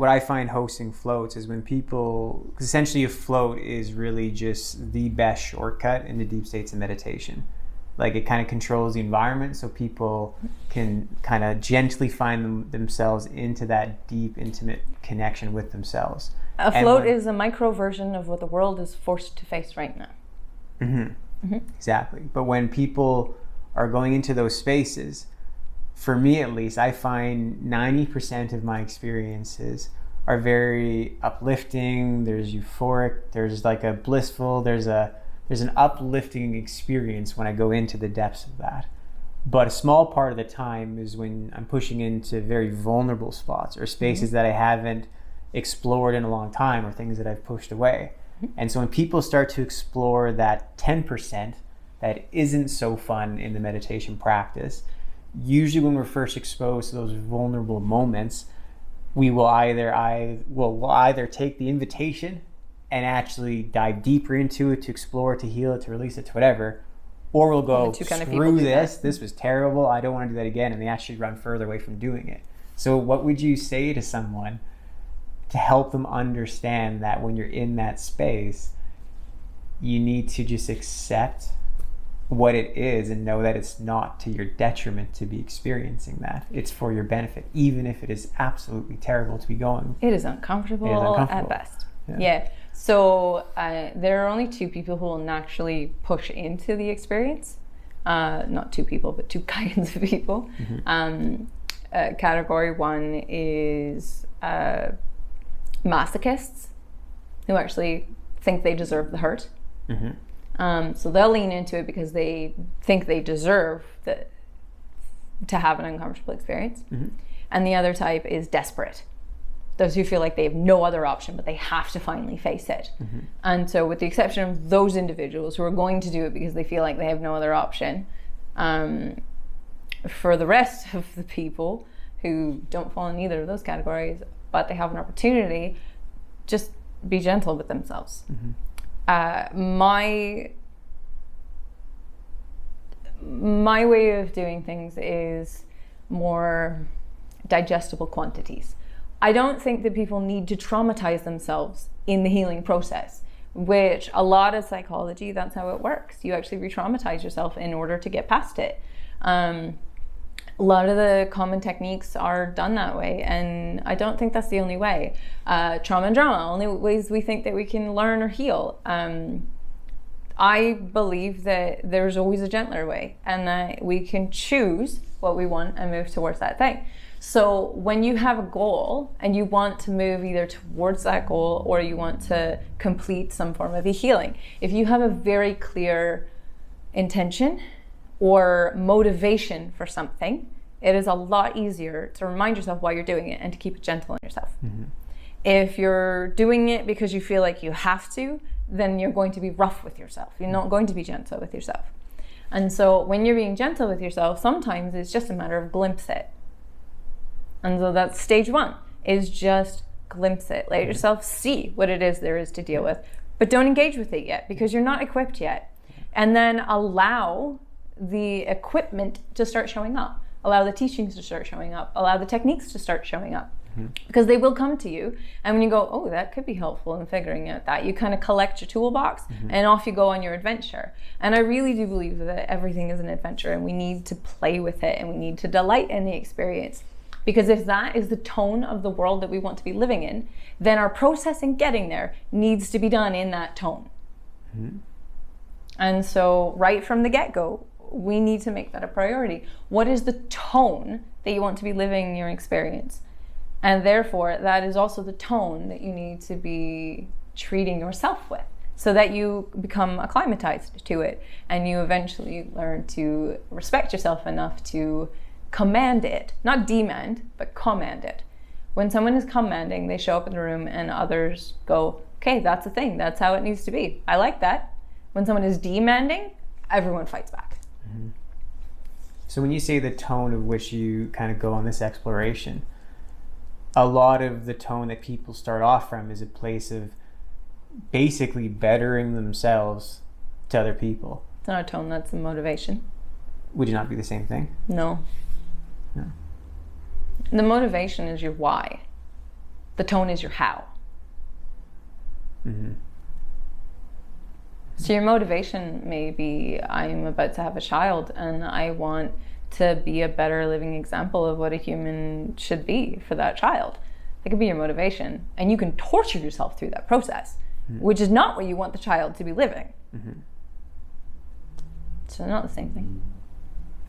what I find hosting floats is when people, cause essentially a float is really just the best shortcut into deep states of meditation. Like it kind of controls the environment so people can kind of gently find themselves into that deep, intimate connection with themselves. A float is a micro version of what the world is forced to face right now. Exactly. But when people are going into those spaces, for me at least, I find 90% of my experiences are very uplifting. There's euphoric, there's like a blissful, there's an uplifting experience when I go into the depths of that. But a small part of the time is when I'm pushing into very vulnerable spots or spaces that I haven't explored in a long time or things that I've pushed away. And so when people start to explore that 10% that isn't so fun in the meditation practice, usually when we're first exposed to those vulnerable moments, we'll either take the invitation and actually dive deeper into it, to explore, to heal it, to release it, to whatever, or we'll go, screw this, this was terrible, I don't want to do that again, and they actually run further away from doing it. So what would you say to someone to help them understand that when you're in that space, you need to just accept what it is and know that it's not to your detriment to be experiencing that. It's for your benefit, even if it is absolutely terrible to be going. It is uncomfortable at best. Yeah. So there are only two people who will naturally push into the experience. Not two people, but two kinds of people. Category one is masochists who actually think they deserve the hurt. So they'll lean into it because they think they deserve to have an uncomfortable experience. And the other type is desperate. Those who feel like they have no other option, but they have to finally face it. And so with the exception of those individuals who are going to do it because they feel like they have no other option, for the rest of the people who don't fall in either of those categories, but they have an opportunity, just be gentle with themselves. My way of doing things is more digestible quantities. I don't think that people need to traumatize themselves in the healing process, which a lot of psychology, that's how it works. You actually re-traumatize yourself in order to get past it. A lot of the common techniques are done that way, and I don't think that's the only way. Trauma and drama, only ways we think that we can learn or heal. I believe that there's always a gentler way, and that we can choose what we want and move towards that thing. So when you have a goal and you want to move either towards that goal or you want to complete some form of a healing, if you have a very clear intention or motivation for something, it is a lot easier to remind yourself why you're doing it and to keep it gentle on yourself. If you're doing it because you feel like you have to, then you're going to be rough with yourself. You're not going to be gentle with yourself. And so when you're being gentle with yourself, sometimes it's just a matter of glimpse it. And so that's stage one, is just glimpse it. Let yourself see what it is there is to deal with, but don't engage with it yet because you're not equipped yet. And then allow the equipment to start showing up. Allow the teachings to start showing up. Allow the techniques to start showing up. Because they will come to you. And when you go, oh, that could be helpful in figuring out that, you kind of collect your toolbox and off you go on your adventure. And I really do believe that everything is an adventure and we need to play with it and we need to delight in the experience. Because if that is the tone of the world that we want to be living in, then our process in getting there needs to be done in that tone. And so right from the get-go, we need to make that a priority. What is the tone that you want to be living your experience? And therefore, that is also the tone that you need to be treating yourself with so that you become acclimatized to it and you eventually learn to respect yourself enough to command it, not demand, but command it. When someone is commanding, they show up in the room and others go, okay, that's a thing. That's how it needs to be. I like that. When someone is demanding, everyone fights back. So when you say the tone of which you kind of go on this exploration, a lot of the tone that people start off from is a place of basically bettering themselves to other people. It's not a tone, that's a motivation. Would it not be the same thing? No. The motivation is your why. The tone is your how. So your motivation may be, I'm about to have a child and I want to be a better living example of what a human should be for that child. That could be your motivation. And you can torture yourself through that process, which is not what you want the child to be living. So not the same thing.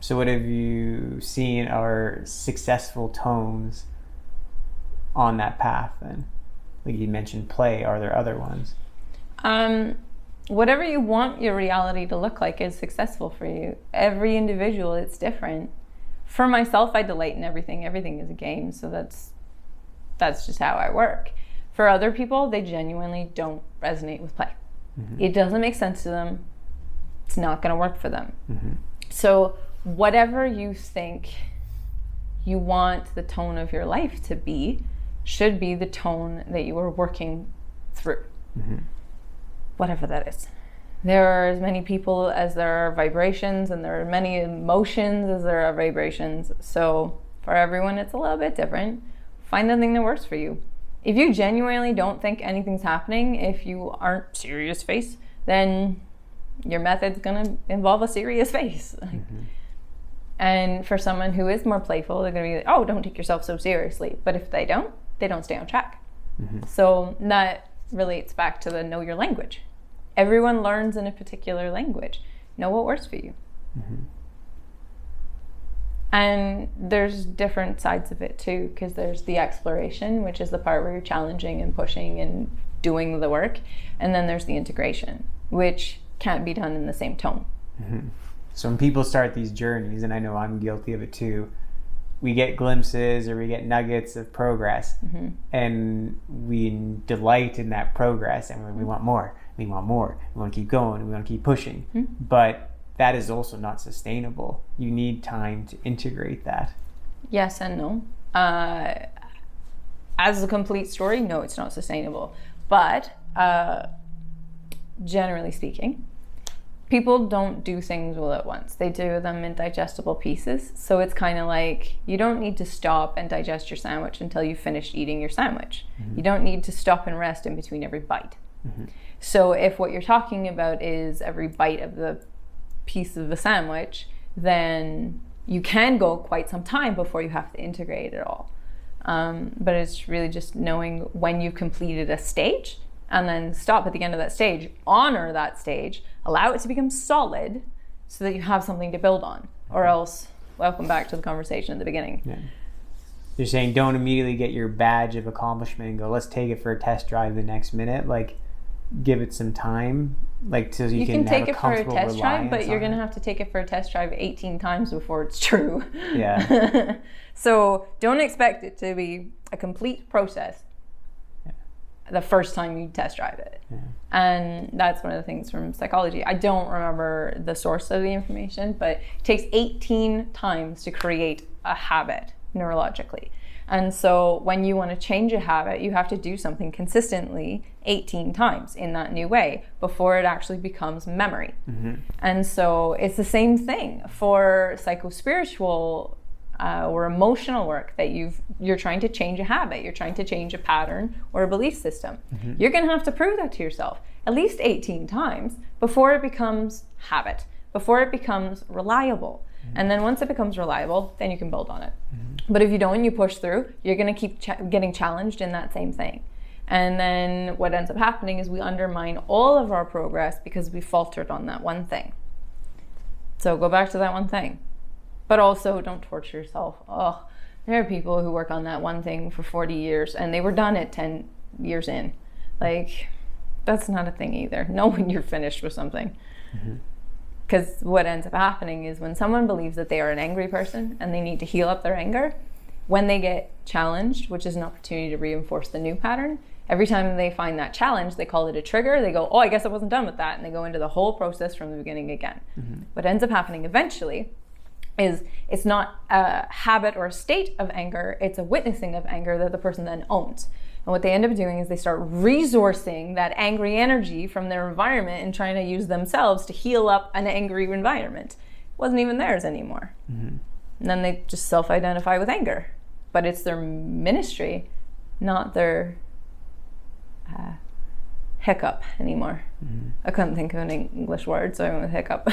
So what have you seen are successful tones on that path then? Like you mentioned play, are there other ones? Whatever you want your reality to look like is successful for you. Every individual, it's different. For myself, I delight in everything. Everything is a game, so that's just how I work. For other people, they genuinely don't resonate with play. It doesn't make sense to them. It's not going to work for them. So whatever you think you want the tone of your life to be should be the tone that you are working through. Whatever that is. There are as many people as there are vibrations, and there are many emotions as there are vibrations. So for everyone, it's a little bit different. Find the thing that works for you. If you genuinely don't think anything's happening, if you aren't serious face, then your method's gonna involve a serious face. And for someone who is more playful, they're gonna be like, oh, don't take yourself so seriously. But if they don't stay on track. So that relates back to the know your language. Everyone learns in a particular language. Know what works for you. And there's different sides of it too, because there's the exploration, which is the part where you're challenging and pushing and doing the work. And then there's the integration, which can't be done in the same tone. So when people start these journeys, and I know I'm guilty of it too, we get glimpses or we get nuggets of progress, and we delight in that progress, and we want more, we want to keep going, we want to keep pushing. But that is also not sustainable. You need time to integrate that. Yes and no. As a complete story, no, it's not sustainable. But generally speaking, people don't do things all at once. They do them in digestible pieces. So it's kind of like, you don't need to stop and digest your sandwich until you've finished eating your sandwich. You don't need to stop and rest in between every bite. So if what you're talking about is every bite of the piece of the sandwich, then you can go quite some time before you have to integrate it all. But it's really just knowing when you've completed a stage, and then stop at the end of that stage, honor that stage, allow it to become solid so that you have something to build on, or else welcome back to the conversation at the beginning. You're saying don't immediately get your badge of accomplishment and go, let's take it for a test drive the next minute. Like, give it some time, like, so you can take have it for a test reliance drive, but you're on going to it. have to take it for a test drive 18 times before it's true. Yeah. So don't expect it to be a complete process the first time you test drive it. And that's one of the things from psychology. I don't remember the source of the information, but it takes 18 times to create a habit neurologically. And so when you want to change a habit, you have to do something consistently 18 times in that new way before it actually becomes memory. And so it's the same thing for psycho-spiritual or emotional work, that you're trying to change a habit, you're trying to change a pattern or a belief system. You're going to have to prove that to yourself at least 18 times before it becomes habit, before it becomes reliable. And then once it becomes reliable, then you can build on it. But if you don't, you push through, you're going to keep getting challenged in that same thing. And then what ends up happening is we undermine all of our progress because we faltered on that one thing. So go back to that one thing. But also don't torture yourself. Oh, there are people who work on that one thing for 40 years and they were done at 10 years in. Like, that's not a thing either. Know when you're finished with something. Because what ends up happening is when someone believes that they are an angry person and they need to heal up their anger, when they get challenged, which is an opportunity to reinforce the new pattern, every time they find that challenge, they call it a trigger. They go, oh, I guess I wasn't done with that. And they go into the whole process from the beginning again. What ends up happening eventually is it's not a habit or a state of anger, it's a witnessing of anger that the person then owns. And what they end up doing is they start resourcing that angry energy from their environment and trying to use themselves to heal up an angry environment. It wasn't even theirs anymore. And then they just self-identify with anger. But it's their ministry not their hiccup anymore. I couldn't think of an English word, so I went with hiccup.